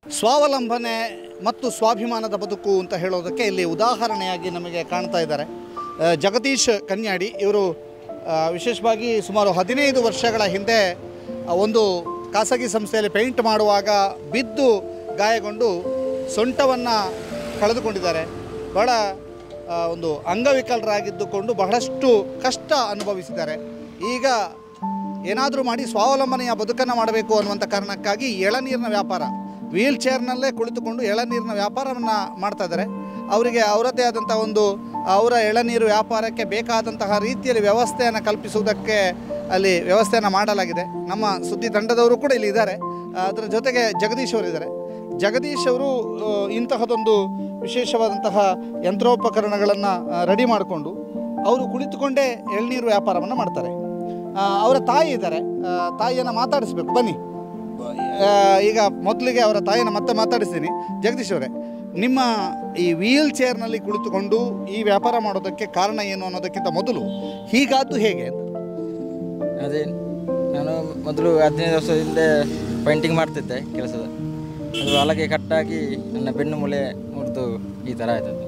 ಸ್ವಾವಲಂಬನೆ ಮತ್ತು ಸ್ವಾಭಿಮಾನದ ಬದುಕು ಅಂತ ಹೇಳೋದಕ್ಕೆ ಇಲ್ಲಿ ಉದಾಹರಣೆಯಾಗಿ ನಮಗೆ ಕಾಣ್ತಾ ಇದ್ದಾರೆ. ಜಗದೀಶ್ ಕನ್ಯಾಡಿ ಇವರು ವಿಶೇಷವಾಗಿ ಸುಮಾರು 15 ವರ್ಷಗಳ ಹಿಂದೆ ಒಂದು ಖಾಸಗಿ ಸಂಸ್ಥೆಯಲ್ಲಿ ಪೇಂಟ್ ಮಾಡುವಾಗ ಬಿದ್ದು ಗಾಯಗೊಂಡು ಸೊಂಟವನ್ನು ಕಳೆದುಕೊಂಡಿದ್ದಾರೆ. ಬಹಳ ಒಂದು ಅಂಗವಿಕಲರಾಗಿದ್ದುಕೊಂಡು ಬಹಳಷ್ಟು ಕಷ್ಟ ಅನುಭವಿಸಿದ್ದಾರೆ. ಈಗ ಏನಾದರೂ ಮಾಡಿ ಸ್ವಾವಲಂಬನೆಯ ಬದುಕನ್ನು ಮಾಡಬೇಕು ಅನ್ನುವಂಥ ಕಾರಣಕ್ಕಾಗಿ ಎಳನೀರಿನ ವ್ಯಾಪಾರ, ವೀಲ್ ಚೇರ್ನಲ್ಲೇ ಕುಳಿತುಕೊಂಡು ಎಳನೀರಿನ ವ್ಯಾಪಾರವನ್ನು ಮಾಡ್ತಾ ಇದ್ದಾರೆ. ಅವರಿಗೆ ಅವರದ್ದೇ ಆದಂಥ ಒಂದು ಅವರ ಎಳನೀರು ವ್ಯಾಪಾರಕ್ಕೆ ಬೇಕಾದಂತಹ ರೀತಿಯಲ್ಲಿ ವ್ಯವಸ್ಥೆಯನ್ನು ಕಲ್ಪಿಸುವುದಕ್ಕೆ ಅಲ್ಲಿ ವ್ಯವಸ್ಥೆಯನ್ನು ಮಾಡಲಾಗಿದೆ. ನಮ್ಮ ಸುದ್ದಿ ತಂಡದವರು ಕೂಡ ಇಲ್ಲಿ ಇದ್ದಾರೆ. ಅದರ ಜೊತೆಗೆ ಜಗದೀಶ್ ಅವರು ಇದ್ದಾರೆ. ಜಗದೀಶ್ ಅವರು ಇಂತಹದೊಂದು ವಿಶೇಷವಾದಂತಹ ಯಂತ್ರೋಪಕರಣಗಳನ್ನು ರೆಡಿ ಮಾಡಿಕೊಂಡು ಅವರು ಕುಳಿತುಕೊಂಡೇ ಎಳನೀರು ವ್ಯಾಪಾರವನ್ನು ಮಾಡ್ತಾರೆ. ಅವರ ತಾಯಿ ಇದ್ದಾರೆ. ತಾಯಿಯನ್ನು ಮಾತಾಡಿಸ್ಬೇಕು, ಬನ್ನಿ. ಈಗ ಮೊದಲಿಗೆ ಅವರ ತಾಯಿಯನ್ನು ಮತ್ತೆ ಮಾತಾಡಿಸ್ತೀನಿ. ಜಗದೀಶ್ ಅವರೇ, ನಿಮ್ಮ ಈ ವೀಲ್ ಚೇರ್ನಲ್ಲಿ ಕುಳಿತುಕೊಂಡು ಈ ವ್ಯಾಪಾರ ಮಾಡೋದಕ್ಕೆ ಕಾರಣ ಏನು ಅನ್ನೋದಕ್ಕಿಂತ ಮೊದಲು ಹೀಗಾದ್ದು ಹೇಗೆ? ಅದೇ, ನಾನು ಮೊದಲು 15 ವರ್ಷದಿಂದ ಪೇಂಟಿಂಗ್ ಮಾಡ್ತಿದ್ದೆ ಕೆಲಸದ. ಅದು ಹಲಗೆ ಕಟ್ಟಾಗಿ ನನ್ನ ಬೆನ್ನು ಮೂಳೆ ಮುರಿದು ಈ ಥರ ಆಯ್ತದ್ದು.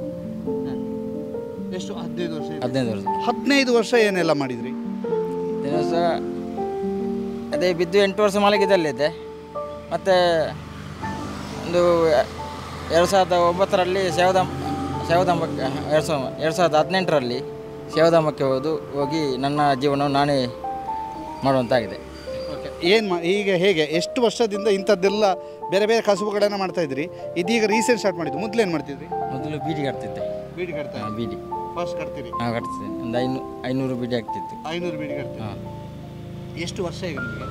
ಎಷ್ಟು? 15 ವರ್ಷ. 15 ವರ್ಷ. 15 ವರ್ಷ ಏನೆಲ್ಲ ಮಾಡಿದ್ರಿ? 15 ವರ್ಷ ಅದೇ ಬಿದ್ದು 8 ವರ್ಷ ಮಲಗಿದಲ್ಲಿದ್ದೆ. ಮತ್ತು ಒಂದು 2009ರಲ್ಲಿ ಸೇವಾಧಾಮಕ್ಕೆ 2018ರಲ್ಲಿ ಸೇವಾಧಾಮಕ್ಕೆ ಹೋಗಿ ನನ್ನ ಜೀವನವನ್ನು ನಾನೇ ಮಾಡುವಂತಾಗಿದೆ. ಓಕೆ, ಏನು ಈಗ ಹೇಗೆ ಎಷ್ಟು ವರ್ಷದಿಂದ ಇಂಥದ್ದೆಲ್ಲ ಬೇರೆ ಬೇರೆ ಕಸುಬುಗಳನ್ನು ಮಾಡ್ತಾಯಿದ್ರಿ? ಇದೀಗ ರೀಸೆಂಟ್ ಸ್ಟಾರ್ಟ್ ಮಾಡಿದ್ದು. ಮೊದಲು ಏನು ಮಾಡ್ತಿದ್ರಿ? ಮೊದಲು ಬೀಡಿ ಕಟ್ತಿದ್ದೆ. ಬೀಡಿ ಕಟ್ತಾ? ಬೀಡಿ ಫಸ್ಟ್ ಕಟ್ತೀರಿ? ಹಾಂ, ಕಟ್ತಿದ್ದೆ. ಒಂದು 500 ಬೀಡಿ ಆಗ್ತಿತ್ತು. 500 ಬೀಡಿ ಕಟ್ತೀವಿ. ಹಾಂ. ಎಷ್ಟು ವರ್ಷ ಈಗ ನಿಮಗೆ?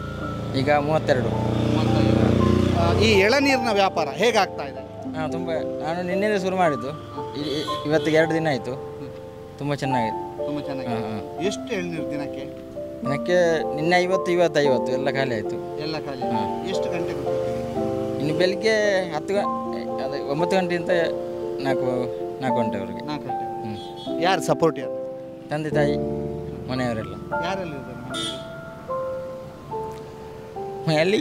ಈಗ 32. ಈ ಎಳನೀರಿನ ವ್ಯಾಪಾರ ಹೇಗಾಗ್ತಾ ಇದೆ? ಹಾಂ, ತುಂಬ. ನಾನು ನಿನ್ನೆ ಶುರು ಮಾಡಿದ್ದು, ಇವತ್ತಿಗೆ 2 ದಿನ ಆಯಿತು. ತುಂಬ ಚೆನ್ನಾಗಿದೆ. ತುಂಬ ಚೆನ್ನಾಗಿದೆ. ಎಷ್ಟು ಎಳನೀರು ದಿನಕ್ಕೆ? ದಿನಕ್ಕೆ ನಿನ್ನೆ 50 ಎಲ್ಲ ಖಾಲಿ ಆಯಿತು. ಎಲ್ಲ ಖಾಲಿ. ಎಷ್ಟು ಗಂಟೆಗೆ ಬರ್ತೀವಿ? ಇನ್ನು ಬೆಳಿಗ್ಗೆ 9 ಗಂಟೆಯಿಂದ 4 ಗಂಟೆವರೆಗೆ. 4 ಗಂಟೆ. ಯಾರು ಸಪೋರ್ಟ್? ಯಾರು? ತಂದೆ ತಾಯಿ, ಮನೆಯವರೆಲ್ಲ. ಯಾರೆಲ್ಲ ಇದ್ದಾರೆ ಮನೆಯಲ್ಲಿ?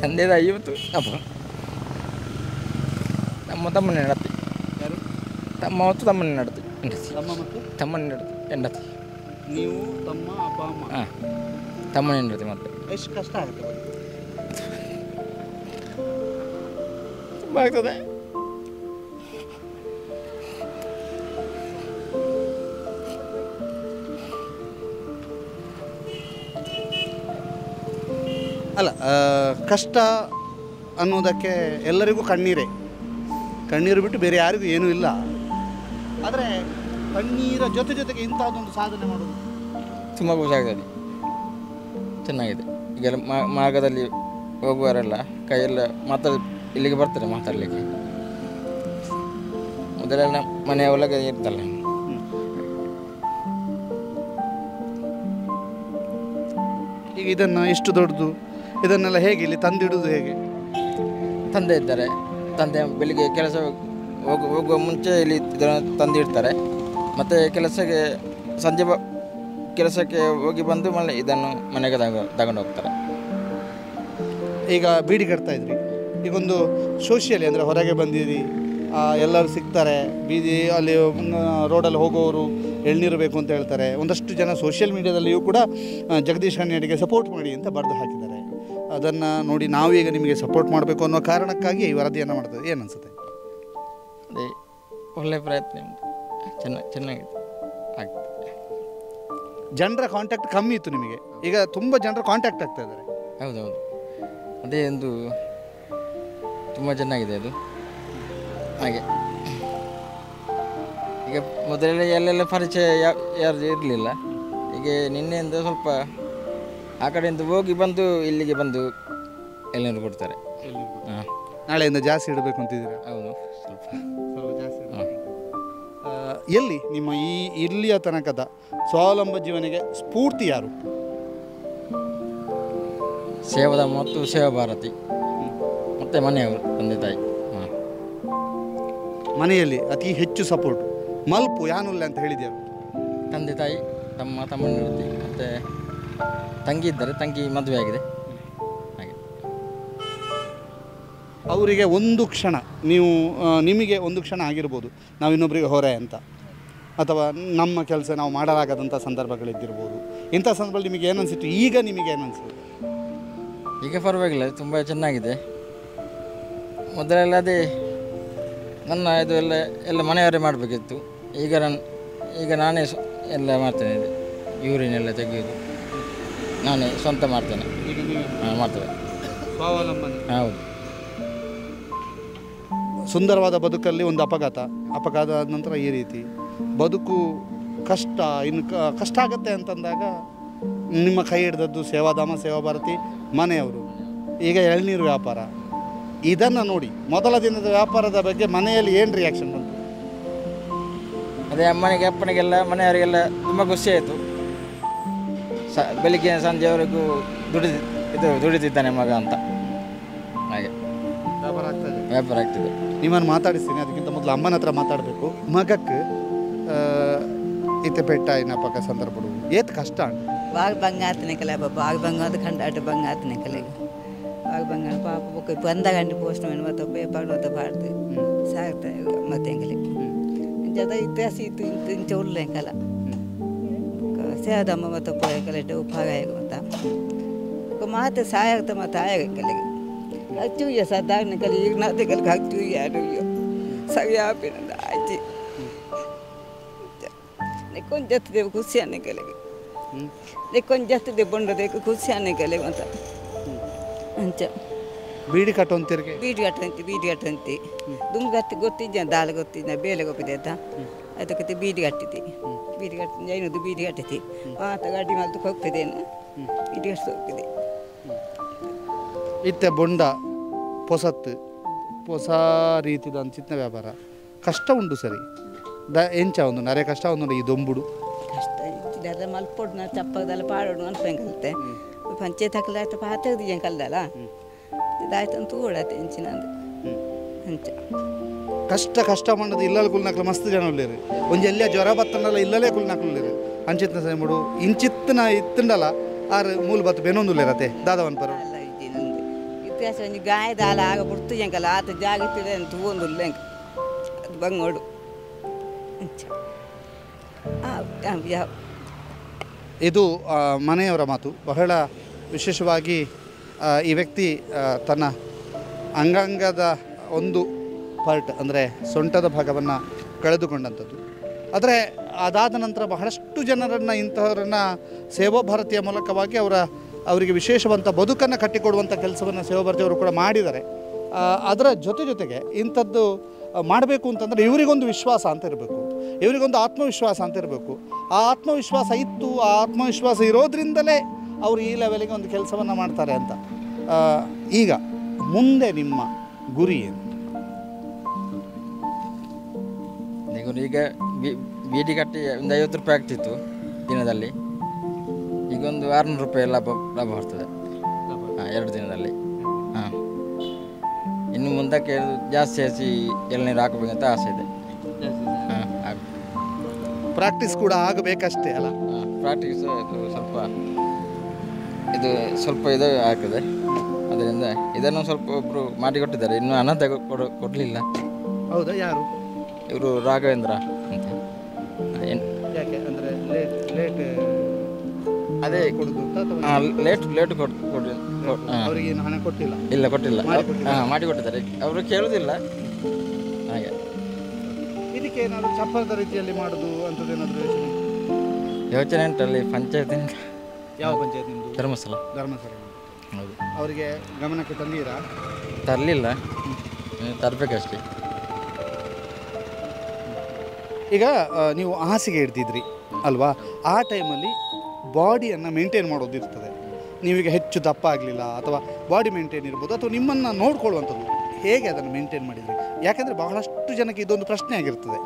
ತಂದೆ ತಾಯಿ ಇವತ್ತು ಅಪ್ಪ, ತಮ್ಮನೇ ನಡತಿ. ಯಾರು? ತಮ್ಮ ಮತ್ತು ತಮ್ಮನೇ ನಡತಿ. ತಮ್ಮ ಮತ್ತು ತಮ್ಮನೇ ನಡತಿ ಹೆಂಡತಿ. ನೀವು ತಮ್ಮ, ಅಪ್ಪ, ಅಮ್ಮ? ಹಾಂ, ತಮ್ಮನೇ ನಡತಿ. ಮತ್ತೆ ಎಷ್ಟು ಕಷ್ಟ ಆಗುತ್ತೆ? ತುಂಬ ಆಗ್ತದೆ. ಅಲ್ಲ, ಕಷ್ಟ ಅನ್ನೋದಕ್ಕೆ ಎಲ್ಲರಿಗೂ ಕಣ್ಣೀರು ಬಿಟ್ಟು ಬೇರೆ ಯಾರಿಗೂ ಏನೂ ಇಲ್ಲ. ಆದರೆ ಕಣ್ಣೀರ ಜೊತೆಗೆ ಇಂಥದ್ದೊಂದು ಸಾಧನೆ ಮಾಡೋದು ತುಂಬ ಖುಷಿ ಆಗ್ತದೆ. ಚೆನ್ನಾಗಿದೆ. ಈಗೆಲ್ಲ ಮಾರ್ಗದಲ್ಲಿ ಹೋಗುವವರೆಲ್ಲ ಕೈಯೆಲ್ಲ ಇಲ್ಲಿಗೆ ಬರ್ತಾರೆ ಮಾತಾಡಲಿಕ್ಕೆ. ಮೊದಲೆಲ್ಲ ಮನೆಯ ಒಳಗೆ ಇರ್ತಲ್ಲ. ಈಗ ಇದನ್ನು ಎಷ್ಟು ದೊಡ್ಡದು, ಇದನ್ನೆಲ್ಲ ಹೇಗೆ ಇಲ್ಲಿ ತಂದಿಡುವುದು ಹೇಗೆ? ತಂದೆ ಇದ್ದಾರೆ. ತಂದೆ ಬೆಳಿಗ್ಗೆ ಕೆಲಸ ಹೋಗುವ ಮುಂಚೆ ಇಲ್ಲಿ ಇದನ್ನು ತಂದಿಡ್ತಾರೆ. ಮತ್ತು ಸಂಜೆ ಕೆಲಸಕ್ಕೆ ಹೋಗಿ ಬಂದು ಮಳೆ ಇದನ್ನು ಮನೆಗೆ ತಗೊಂಡು ಹೋಗ್ತಾರೆ. ಈಗ ಬೀಡಿ ಕಟ್ತಾ ಇದ್ರಿ, ಈಗೊಂದು ಸೋಷಿಯಲಿ ಅಂದರೆ ಹೊರಗೆ ಬಂದಿರಿ, ಎಲ್ಲರೂ ಸಿಗ್ತಾರೆ, ಬೀದಿ ಅಲ್ಲಿ ರೋಡಲ್ಲಿ ಹೋಗೋರು ಎಳ್ನೀರು ಬೇಕು ಅಂತ ಹೇಳ್ತಾರೆ. ಒಂದಷ್ಟು ಜನ ಸೋಷಿಯಲ್ ಮೀಡಿಯಾದಲ್ಲಿಯೂ ಕೂಡ ಜಗದೀಶ್ ಕನ್ಯಾಡಿಗೆ ಸಪೋರ್ಟ್ ಮಾಡಿ ಅಂತ ಬರೆದು ಹಾಕಿದ್ದಾರೆ. ಅದನ್ನು ನೋಡಿ ನಾವೀಗ ನಿಮಗೆ ಸಪೋರ್ಟ್ ಮಾಡಬೇಕು ಅನ್ನೋ ಕಾರಣಕ್ಕಾಗಿ ಈ ವರದಿಯನ್ನು ಮಾಡ್ತದೆ. ಏನು ಅನಿಸುತ್ತೆ? ಅದೇ ಒಳ್ಳೆಯ ಪ್ರಯತ್ನ, ಚೆನ್ನಾಗಿದೆ ಆಗ್ತದೆ. ಜನರ ಕಾಂಟ್ಯಾಕ್ಟ್ ಕಮ್ಮಿ ಇತ್ತು ನಿಮಗೆ, ಈಗ ತುಂಬ ಜನರು ಕಾಂಟ್ಯಾಕ್ಟ್ ಆಗ್ತಾ ಇದ್ದಾರೆ. ಹೌದೌದು, ಅದೇ ಒಂದು ತುಂಬ ಚೆನ್ನಾಗಿದೆ ಅದು. ಹಾಗೆ ಈಗ ಮೊದಲೆಲ್ಲ ಎಲ್ಲೆಲ್ಲ ಪರಿಚಯ ಯಾರು ಇರಲಿಲ್ಲ. ಈಗ ನಿನ್ನೆಯಿಂದ ಸ್ವಲ್ಪ ಆ ಕಡೆಯಿಂದ ಹೋಗಿ ಬಂದು ಇಲ್ಲಿಗೆ ಬಂದು ಎಲ್ಲರೂ ಕೊಡ್ತಾರೆ. ಹಾಂ, ನಾಳೆಯಿಂದ ಜಾಸ್ತಿ ಇಡಬೇಕು ಅಂತಿದ್ದೀರಾ? ಹೌದು, ಸ್ವಲ್ಪ ಜಾಸ್ತಿ. ಎಲ್ಲಿ ನಿಮ್ಮ ಈ ಇಲ್ಲಿಯ ತನಕದ ಸ್ವಾವಲಂಬ ಜೀವನಿಗೆ ಸ್ಫೂರ್ತಿ ಯಾರು? ಸೇವಾದ ಮತ್ತು ಸೇವಾ ಭಾರತಿ ಮತ್ತು ಮನೆಯವರು ತಂದೆ ತಾಯಿ. ಮನೆಯಲ್ಲಿ ಅತಿ ಹೆಚ್ಚು ಸಪೋರ್ಟ್ ಮಲ್ಪು ಯಾನುಲ್ಲ ಅಂತ ಹೇಳಿದ್ಯಾರು? ತಂದೆ ತಾಯಿ, ತಮ್ಮನ ವೃತ್ತಿ, ಮತ್ತು ತಂಗಿ ಇದ್ದಾರೆ, ತಂಗಿ ಮದುವೆ ಆಗಿದೆ. ಹಾಗೆ ಅವರಿಗೆ ಒಂದು ಕ್ಷಣ ನೀವು ನಿಮಗೆ ಒಂದು ಕ್ಷಣ ಆಗಿರ್ಬೋದು ನಾವು ಇನ್ನೊಬ್ಬರಿಗೆ ಹೊರೆ ಅಂತ, ಅಥವಾ ನಮ್ಮ ಕೆಲಸ ನಾವು ಮಾಡಲಾಗದಂಥ ಸಂದರ್ಭಗಳಿದ್ದಿರ್ಬೋದು. ಇಂಥ ಸಂದರ್ಭದಲ್ಲಿ ನಿಮಗೆ ಏನು ಅನಿಸಿತ್ತು? ಈಗ ನಿಮಗೆ ಏನು ಅನಿಸುತ್ತೆ? ಈಗ ಪರವಾಗಿಲ್ಲ, ತುಂಬ ಚೆನ್ನಾಗಿದೆ. ಮೊದಲೆಲ್ಲ ಅದೇ ನನ್ನ ಇದು ಎಲ್ಲ ಮನೆಯವರೇ ಮಾಡಬೇಕಿತ್ತು. ಈಗ ನಾನೇ ಎಲ್ಲ ಮಾಡ್ತೇನೆ. ಯೂರಿನೆಲ್ಲ ತೆಗೆಯೋದು ನಾನೇ ಸ್ವಂತ ಮಾಡ್ತೇನೆ. ಮಾಡ್ತೇವೆ, ಸ್ವಾವಲಂಬನೆ. ಹೌದು. ಸುಂದರವಾದ ಬದುಕಲ್ಲಿ ಒಂದು ಅಪಘಾತ ಆದ ನಂತರ ಈ ರೀತಿ ಬದುಕು ಕಷ್ಟ, ಇನ್ನು ಕಷ್ಟ ಆಗುತ್ತೆ ಅಂತಂದಾಗ ನಿಮ್ಮ ಕೈ ಹಿಡಿದದ್ದು ಸೇವಾಧಾಮ, ಸೇವಾ ಭಾರತಿ, ಮನೆಯವರು, ಈಗ ಎಳ್ನೀರು ವ್ಯಾಪಾರ. ಇದನ್ನು ನೋಡಿ ಮೊದಲ ದಿನದ ವ್ಯಾಪಾರದ ಬಗ್ಗೆ ಮನೆಯಲ್ಲಿ ಏನು ರಿಯಾಕ್ಷನ್ ಬಂತು? ಅದೇ ಅಮ್ಮನಿಗೆ ಅಪ್ಪನಿಗೆಲ್ಲ ಮನೆಯವರಿಗೆಲ್ಲ ತುಂಬ ಖುಷಿ ಆಯಿತು. ಬೆಳಿಗ್ಗೆ ಸಂಜೆವರೆಗೂ ದುಡಿದಿದ್ದಾನೆ ಮಗ ಅಂತ. ಹಾಗೆ ವ್ಯಾಪಾರ ಆಗ್ತದೆ. ನಿಮ್ಮನ್ನು ಮಾತಾಡಿಸ್ತೀನಿ, ಅದಕ್ಕಿಂತ ಮೊದಲು ಅಮ್ಮನ ಹತ್ರ ಮಾತಾಡಬೇಕು. ಮಗಕ್ಕೆ ಇತ್ತೆ ಪೆಟ್ಟ ಇನ್ನಪಕ್ಕ ಸಂದರ್ಭ ಏತ್ ಕಷ್ಟ ಬಾಗ ಬಂಗ ಆತನೆ ಕಲೆ ಬಾಗ ಬಂಗ ಅದು ಕಂಡಾಟ ಬಂಗ ಆತನೆ ಕಲೆಗೆ ಬಾಗ ಬಂಗ ಪಾಪ ಬುಕ್ಕ ಬಂದ ಗಂಟೆ ಪೋಸ್ಟ್ ಮೇಲೆ ಮತ್ತೆ ಪೇಪರ್ ಮತ್ತೆ ಬಾಡ್ದು ಸಾಗ್ತಾ ಮತ್ತೆ ಹೆಂಗಲಿ ಜದ ಇತಿಹಾಸ ಇತ್ತು ಇಂಚ ಉಳ್ಳೆ ಕಲ ಸೇದಮ್ಮ ಮತ್ತೆ ಪೋಯ ಕಲೆಟ್ಟು ಉಪ್ಪಾಗ ಮತ್ತೆ ಮಾತೆ ಸಹಾಯ ಆಗ್ತಾ ಮತ್ತೆ ಆಯಾಗ ಕಲೆಗೆ ಹಚ್ಚುಯ್ಯ ಸದ್ದಾಗನೆ ಕಲೆ ಈಗ ನಾತೆ ಕಲೆಗೆ ಹಚ್ಚುಯ್ಯ ಯಾರು ಸವಿ ಆಪಿನಂದ ಆಯ್ತು ಕೊಂಚ ಜತ್ತದೆ ಖುಷಿ ಅನ್ನೆ ಕಲೆಗೆ ಕೊಂಚ ಜತ್ತದೆ ಬಂಡದೆ ಖುಷಿ ಅನ್ನೆ ಕಲೆ ಅಂತ ಅಂಚ ಬೀಡಿ ಕಟ್ಟೊಂತಿರ್ಗೆ ಬೀಡಿ ಕಟ್ಟಂತಿ ದುಮ್ಗತ್ತಿ ಗೊತ್ತಿದ್ದ ದಾಲ ಗೊತ್ತಿದ್ದ ಬೇಲೆ ಗೊಪ್ಪಿದೆ ಅಂತ ಅದಕ್ಕೆ ಬೀಡಿ ಕಟ್ಟಿದ್ದೆ. ಬೀಡಿ ಕಟ್ಟಿ ಏನದು ಬೀಡಿ ಕಟ್ಟಿದ್ದೆ ಮಾತ ಗಾಡಿ ಮಾತು ಹೋಗ್ತಿದ್ದೇನೆ ಬೀಡಿ ಕಟ್ಟಿ ಹೋಗ್ತಿದ್ದೆ. ಇತ್ತೆ ಬೊಂಡ ಹೊಸ ರೀತಿದ ಚಿನ್ನ ವ್ಯಾಪಾರ ಕಷ್ಟ ಉಂಟು ಸರಿ. ಎಂಚ ಒಂದು ನರೆ ಕಷ್ಟ ಒಂದು ಈ ದೊಂಬುಡು ಕಷ್ಟ ಇದ್ದಿಲ್ಲ ಮಲ್ಪೊಡು ನಾ ಚಪ್ಪದಲ್ಲ ಪಾಡೋಡು ಅನ್ಪಂಗೆ ಕಲಿತೆ ಪಂಚಾಯತ್ ಹಾಕಲಾಯ್ತು ಪಾತೆಗ್ದು ಕಲ್ದಲ್ಲ ಇದಾಯ್ತು ಅಂತ ಓಡಾಯ್ತು ಹೆಂಚಿನಂದು ಅಂಚ ಕಷ್ಟ ಮಾಡದು ಇಲ್ಲಲ್ಲಿ ಕುಲ್ನಾಕ್ಲು ಮಸ್ತ್ ಜನ ಉಳ್ಳೇರು ಒಂಜಿ ಎಲ್ಲ ಜ್ವರ ಬತ್ತನಲ್ಲ ಇಲ್ಲಲೇ ಕುಲ್ನಾಕ್ಲುಳ್ಳೇರು ಅಂಚಿತ್ನ ಸೈಮುಡು ಇಂಚಿತ್ತನ ಇತ್ತಂಡಲ್ಲ ಆರು ಮೂಲ ಬತ್ತು ಬೆನೊಂದುಳ್ಳೇರತೆ ದಾದವನ್ ಪರ ಅಲ್ಲ ಇದ್ದೀನಂದು ಇತಿಹಾಸ ಒಂಜಿ ಗಾಯದಾಲ ಆಗ ಬಿಡ್ತು ಎಂಕಲ್ಲ ಆತ ಜಾಗಿತ್ತಿದೆ ಅಂತ ಒಂದು ಲೆಂಕ್ ಅದು ಬಂಗೋಡು ಇದು ಮನೆಯವರ ಮಾತು. ಬಹಳ ವಿಶೇಷವಾಗಿ ಈ ವ್ಯಕ್ತಿ ತನ್ನ ಅಂಗಾಂಗದ ಒಂದು ಪಾರ್ಟ್ ಅಂದರೆ ಸೊಂಟದ ಭಾಗವನ್ನು ಕಳೆದುಕೊಂಡಂಥದ್ದು. ಆದರೆ ಅದಾದ ನಂತರ ಬಹಳಷ್ಟು ಜನರನ್ನು ಇಂತಹವರನ್ನು ಸೇವಾ ಭಾರತಿಯ ಮೂಲಕವಾಗಿ ಅವರಿಗೆ ವಿಶೇಷವಂತ ಬದುಕನ್ನು ಕಟ್ಟಿಕೊಡುವಂಥ ಕೆಲಸವನ್ನು ಸೇವಾ ಭಾರತಿಯವರು ಕೂಡ ಮಾಡಿದ್ದಾರೆ. ಅದರ ಜೊತೆಗೆ ಇಂಥದ್ದು ಮಾಡಬೇಕು ಅಂತಂದರೆ ಇವರಿಗೊಂದು ವಿಶ್ವಾಸ ಅಂತ ಇರಬೇಕು, ಇವರಿಗೊಂದು ಆತ್ಮವಿಶ್ವಾಸ ಅಂತ ಇರಬೇಕು. ಆ ಆತ್ಮವಿಶ್ವಾಸ ಇತ್ತು, ಆ ಆತ್ಮವಿಶ್ವಾಸ ಇರೋದ್ರಿಂದಲೇ ಅವರು ಈ ಲೆವೆಲಿಗೆ ಒಂದು ಕೆಲಸವನ್ನು ಮಾಡ್ತಾರೆ ಅಂತ. ಈಗ ಮುಂದೆ ನಿಮ್ಮ ಗುರಿ ಏನು? ಈಗ ಬೀಡಿ ಕಟ್ಟಿ ಒಂದು 50 ರೂಪಾಯಿ ಆಗ್ತಿತ್ತು ದಿನದಲ್ಲಿ, ಈಗ ಒಂದು 600 ರೂಪಾಯಿ ಲಾಭ ಬರ್ತದೆ 2 ದಿನದಲ್ಲಿ. ಹಾಂ, ಇನ್ನು ಮುಂದಕ್ಕೆ ಜಾಸ್ತಿ ಎಳ್ನೀರು ಹಾಕಬೇಕಂತ ಆಸೆ ಇದೆ. ಹಾಂ, ಪ್ರಾಕ್ಟೀಸ್ ಕೂಡ ಆಗಬೇಕಷ್ಟೇ ಅಲ್ಲ? ಪ್ರಾಕ್ಟೀಸ್ ಸ್ವಲ್ಪ ಇದು ಆಗ್ತದೆ. ಅದರಿಂದ ಇದನ್ನು ಸ್ವಲ್ಪ ಒಬ್ಬರು ಮಾಡಿಕೊಟ್ಟಿದ್ದಾರೆ, ಇನ್ನೂ ಹಣ ಕೊಡಲಿಲ್ಲ. ಹೌದಾ? ಯಾರು? ಇವರು ರಾಘವೇಂದ್ರ ಅಂತ. ಯಾಕೆ ಅಂದರೆ ಲೇಟ್ ಅದೇ ಲೇಟ್ ಅವರಿಗೆ ಹಣ ಕೊಟ್ಟಿಲ್ಲ? ಇಲ್ಲ, ಕೊಟ್ಟಿಲ್ಲ. ಹಾಂ, ಮಾಡಿಕೊಟ್ಟಿದ್ದಾರೆ. ಅವರು ಕೇಳೋದಿಲ್ಲ ಹಾಗೆ. ಇದಕ್ಕೆ ಏನಾದರೂ ಚಪ್ಪರದ ರೀತಿಯಲ್ಲಿ ಮಾಡೋದು ಅಂಥದ್ದೇನಾದರೂ ಯೋಚನೆ ಉಂಟಲ್ಲಿ ಪಂಚಾಯತ್. ಯಾವ ಪಂಚಾಯತ್ ನಿಮ್ಮದು? ಧರ್ಮಸ್ಥಳ. ಹೌದು. ಅವರಿಗೆ ಗಮನಕ್ಕೆ ತಂದೀರಾ? ತರಲಿಲ್ಲ, ತರಬೇಕಷ್ಟೇ. ಈಗ ನೀವು ಹಾಸಿಗೆ ಹಿಡ್ತಿದ್ರಿ ಅಲ್ವಾ, ಆ ಟೈಮಲ್ಲಿ ಬಾಡಿಯನ್ನು ಮೇಂಟೈನ್ ಮಾಡೋದಿರ್ತದೆ. ನೀವೀಗ ಹೆಚ್ಚು ದಪ್ಪ ಆಗಲಿಲ್ಲ ಅಥವಾ ಬಾಡಿ ಮೇಂಟೈನ್ ಇರ್ಬೋದು, ಅಥವಾ ನಿಮ್ಮನ್ನು ನೋಡ್ಕೊಳ್ಳುವಂಥದ್ದು ಹೇಗೆ ಅದನ್ನು ಮೇಂಟೈನ್ ಮಾಡಿದ್ರಿ? ಯಾಕೆಂದರೆ ಬಹಳಷ್ಟು ಜನಕ್ಕೆ ಇದೊಂದು ಪ್ರಶ್ನೆ ಆಗಿರ್ತದೆ.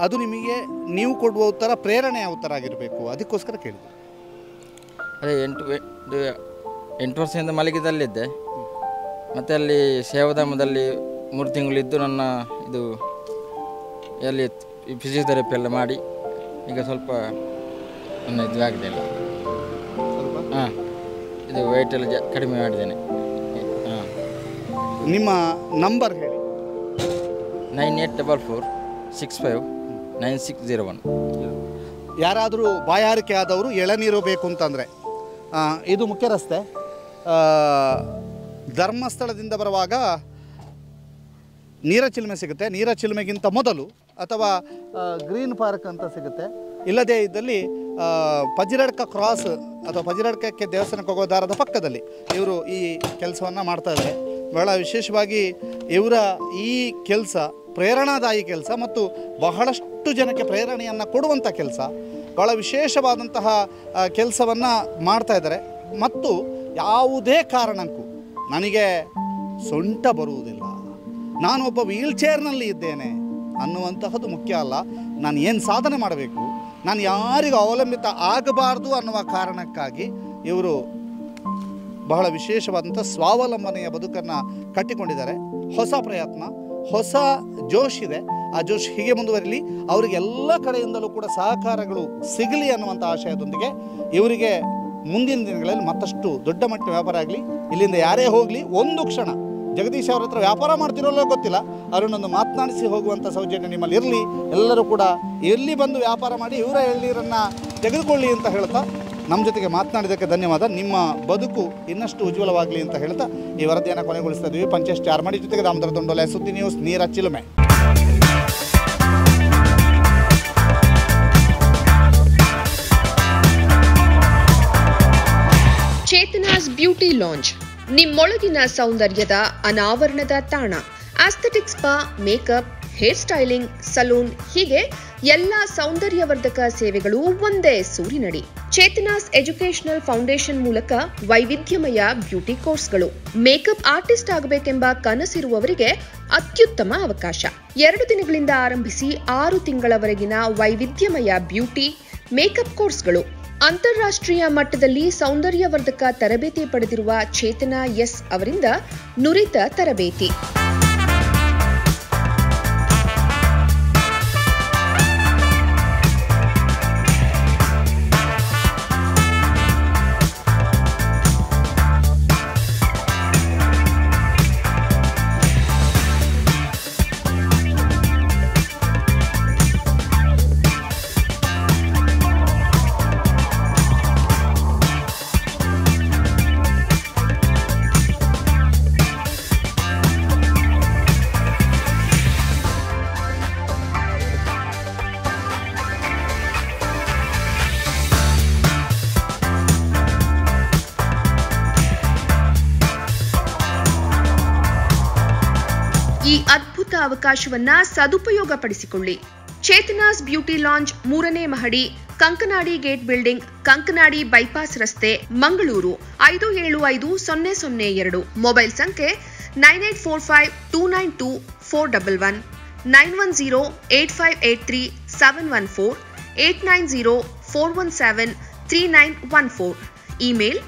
ಅದು ನಿಮಗೆ ನೀವು ಕೊಡುವ ಉತ್ತರ ಪ್ರೇರಣೆಯ ಉತ್ತರ ಆಗಿರಬೇಕು, ಅದಕ್ಕೋಸ್ಕರ ಕೇಳಿದೆ. ಅದೇ 8 ವರ್ಷದಿಂದ ಮಲಗಿದಲ್ಲಿದ್ದೆ. ಮತ್ತು ಅಲ್ಲಿ ಸೇವಾಧಾಮದಲ್ಲಿ 3 ತಿಂಗಳಿದ್ದು ನನ್ನ ಇದು ಎಲ್ಲಿ ಫಿಸಿಯೋಥೆರಪಿ ಎಲ್ಲ ಮಾಡಿ ಈಗ ಸ್ವಲ್ಪ ನನ್ನ ಇದು ಆಗಿದೆ ಅಲ್ಲ, ಹಾಂ, ಇದು ವೆಯ್ಟ್ ಎಲ್ಲ ಕಡಿಮೆ ಮಾಡಿದ್ದೇನೆ. ಹಾಂ, ನಿಮ್ಮ ನಂಬರ್ ಹೇಳಿ. 9844659601. ಯಾರಾದರೂ ಬಾಯಾರಿಕೆ ಆದವರು ಎಳನೀರು ಬೇಕು ಅಂತಂದರೆ ಇದು ಮುಖ್ಯ ರಸ್ತೆ, ಧರ್ಮಸ್ಥಳದಿಂದ ಬರುವಾಗ ನೀರಚಿಲ್ಮೆ ಸಿಗುತ್ತೆ. ನೀರಚಿಲ್ಮೆಗಿಂತ ಮೊದಲು ಅಥವಾ ಗ್ರೀನ್ ಪಾರ್ಕ್ ಅಂತ ಸಿಗುತ್ತೆ. ಇಲ್ಲದೇ ಇದ್ದಲ್ಲಿ ಪಜಿರಡ್ಕ ಕ್ರಾಸ್ ಅಥವಾ ಪಜಿರಡ್ಕಕ್ಕೆ ದೇವಸ್ಥಾನಕ್ಕೆ ಹೋಗೋ ದಾರದ ಪಕ್ಕದಲ್ಲಿ ಇವರು ಈ ಕೆಲಸವನ್ನು ಮಾಡ್ತಾಯಿದ್ದಾರೆ. ಬಹಳ ವಿಶೇಷವಾಗಿ ಇವರ ಈ ಕೆಲಸ ಪ್ರೇರಣಾದಾಯಿ ಕೆಲಸ ಮತ್ತು ಬಹಳಷ್ಟು ಜನಕ್ಕೆ ಪ್ರೇರಣೆಯನ್ನು ಕೊಡುವಂಥ ಕೆಲಸ, ಭಾಳ ವಿಶೇಷವಾದಂತಹ ಕೆಲಸವನ್ನು ಮಾಡ್ತಾಯಿದ್ದಾರೆ. ಮತ್ತು ಯಾವುದೇ ಕಾರಣಕ್ಕೂ ನನಗೆ ಸೊಂಟ ಬರುವುದಿಲ್ಲ, ನಾನೊಬ್ಬ ವೀಲ್ಚೇರ್ನಲ್ಲಿ ಇದ್ದೇನೆ ಅನ್ನುವಂತಹದ್ದು ಮುಖ್ಯ ಅಲ್ಲ. ನಾನು ಏನು ಸಾಧನೆ ಮಾಡಬೇಕು, ನಾನು ಯಾರಿಗೂ ಅವಲಂಬಿತ ಆಗಬಾರ್ದು ಅನ್ನುವ ಕಾರಣಕ್ಕಾಗಿ ಇವರು ಬಹಳ ವಿಶೇಷವಾದಂಥ ಸ್ವಾವಲಂಬನೆಯ ಬದುಕನ್ನು ಕಟ್ಟಿಕೊಂಡಿದ್ದಾರೆ. ಹೊಸ ಪ್ರಯತ್ನ, ಹೊಸ ಜೋಶ್ ಇದೆ. ಆ ಜೋಶ್ ಹೀಗೆ ಮುಂದುವರಿಲಿ, ಅವರಿಗೆ ಎಲ್ಲ ಕಡೆಯಿಂದಲೂ ಕೂಡ ಸಹಕಾರಗಳು ಸಿಗಲಿ ಅನ್ನುವಂಥ ಆಶಯದೊಂದಿಗೆ ಇವರಿಗೆ ಮುಂದಿನ ದಿನಗಳಲ್ಲಿ ಮತ್ತಷ್ಟು ದೊಡ್ಡ ಮಟ್ಟದ ವ್ಯಾಪಾರ ಆಗಲಿ. ಇಲ್ಲಿಂದ ಯಾರೇ ಹೋಗಲಿ ಒಂದು ಕ್ಷಣ ಜಗದೀಶ್ ಅವ್ರ ಹತ್ರ ವ್ಯಾಪಾರ ಮಾಡ್ತಿರೋಲ್ಲ ಗೊತ್ತಿಲ್ಲ, ಅವರನ್ನೊಂದು ಮಾತನಾಡಿಸಿ ಹೋಗುವಂಥ ಸೌಜನ್ಯ ನಿಮ್ಮಲ್ಲಿ ಇರಲಿ. ಎಲ್ಲರೂ ಕೂಡ ಎಲ್ಲಿ ಬಂದು ವ್ಯಾಪಾರ ಮಾಡಿ ಇವರ ಎಳ್ನೀರನ್ನು ತೆಗೆದುಕೊಳ್ಳಿ ಅಂತ ಹೇಳ್ತಾ ನಮ್ಮ ಜೊತೆಗೆ ಮಾತನಾಡಿದ್ದಕ್ಕೆ ಧನ್ಯವಾದ. ನಿಮ್ಮ ಬದುಕು ಇನ್ನಷ್ಟು ಉಜ್ವಲವಾಗಲಿ ಅಂತ ಹೇಳ್ತಾ ಈ ವರದಿಯನ್ನು ಕೊನೆಗೊಳಿಸ್ತಾ ಇದ್ದೀವಿ. ಪಂಚೇಶ್ ಚಾರ್ಮಾಡಿ ಜೊತೆಗೆ ದಾಮೋದರ ದೊಂಡೋಲೆ, ಸುದ್ದಿ ನ್ಯೂಸ್, ನೀರಚಿಲುಮೆ. ಚೇತನಾಸ್ ಬ್ಯೂಟಿ ಲಾಂಜ್, ನಿಮ್ಮೊಳಗಿನ ಸೌಂದರ್ಯದ ಅನಾವರಣದ ತಾಣ. Aesthetic spa, makeup, hair styling, salon, ಹೀಗೆ ಎಲ್ಲ ಸೌಂದರ್ಯವರ್ಧಕ ಸೇವೆಗಳು ಒಂದೇ ಸೂರಿನಡಿ. ಚೇತನಾಸ್ ಎಜುಕೇಶನಲ್ ಫೌಂಡೇಶನ್ ಮೂಲಕ ವೈವಿಧ್ಯಮಯ ಬ್ಯೂಟಿ ಕೋರ್ಸ್ಗಳು. ಮೇಕಪ್ ಆರ್ಟಿಸ್ಟ್ ಆಗಬೇಕೆಂಬ ಕನಸಿರುವವರಿಗೆ ಅತ್ಯುತ್ತಮ ಅವಕಾಶ. 2 ದಿನಗಳಿಂದ ಆರಂಭಿಸಿ 6 ತಿಂಗಳವರೆಗಿನ ವೈವಿಧ್ಯಮಯ ಬ್ಯೂಟಿ, ಮೇಕಪ್ ಕೋರ್ಸ್ಗಳು. ಅಂತಾರಾಷ್ಟ್ರೀಯ ಮಟ್ಟದಲ್ಲಿ ಸೌಂದರ್ಯವರ್ಧಕ ತರಬೇತಿ ಪಡೆದಿರುವ ಚೇತನಾ ಎಸ್ ಅವರಿಂದ ನುರಿತ ತರಬೇತಿ. ಈ ಅದ್ಭುತ ಅವಕಾಶವನ್ನ ಸದುಪಯೋಗಪಡಿಸಿಕೊಳ್ಳಿ. ಚೇತನಾಸ್ ಬ್ಯೂಟಿ ಲಾಂಜ್, 3ನೇ ಮಹಡಿ, Kankanadi gate building, Kankanadi bypass ರಸ್ತೆ, ಮಂಗಳೂರು 575002. ಮೊಬೈಲ್ ಸಂಖ್ಯೆ 9845292411, 9108583714, 8904173914. Email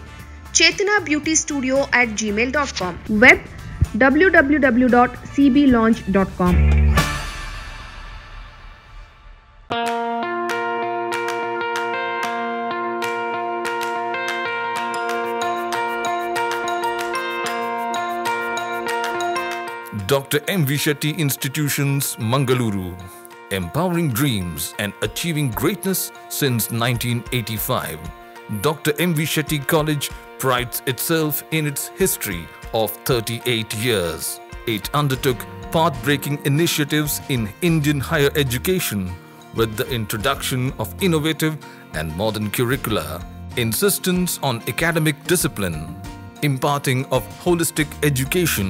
chetanabeautystudio@gmail.com. Web www.cblaunch.com. Dr. M.V. Shetty Institutions, Mangaluru. Empowering dreams and achieving greatness since 1985. Dr. M.V. Shetty College prides itself in its history of 38 years. It undertook path-breaking initiatives in Indian higher education with the introduction of innovative and modern curricula, insistence on academic discipline, imparting of holistic education,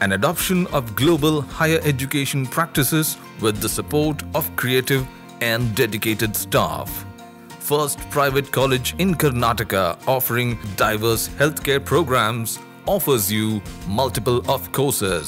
and adoption of global higher education practices with the support of creative and dedicated staff. First private college in Karnataka offering diverse healthcare programs, offers you multiple of courses.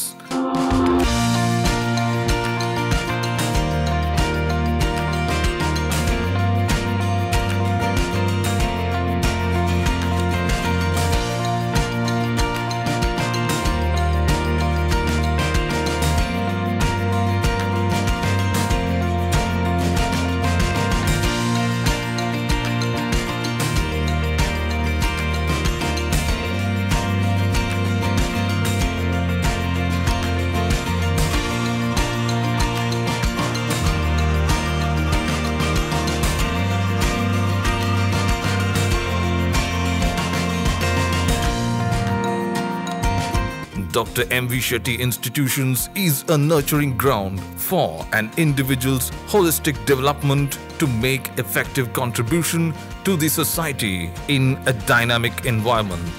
Dr. M.V. Shetty Institutions is a nurturing ground for an individual's holistic development to make effective contribution to the society in a dynamic environment.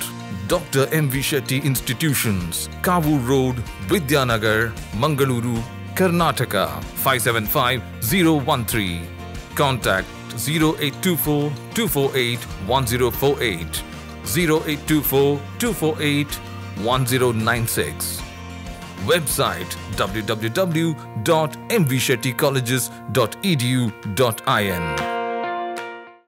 Dr. M.V. Shetty Institutions, Kavu Road, Vidyanagar, Mangaluru, Karnataka 575013. Contact 0824 248 1048, 0824 248 1096. Website www.mvshettycolleges.edu.in.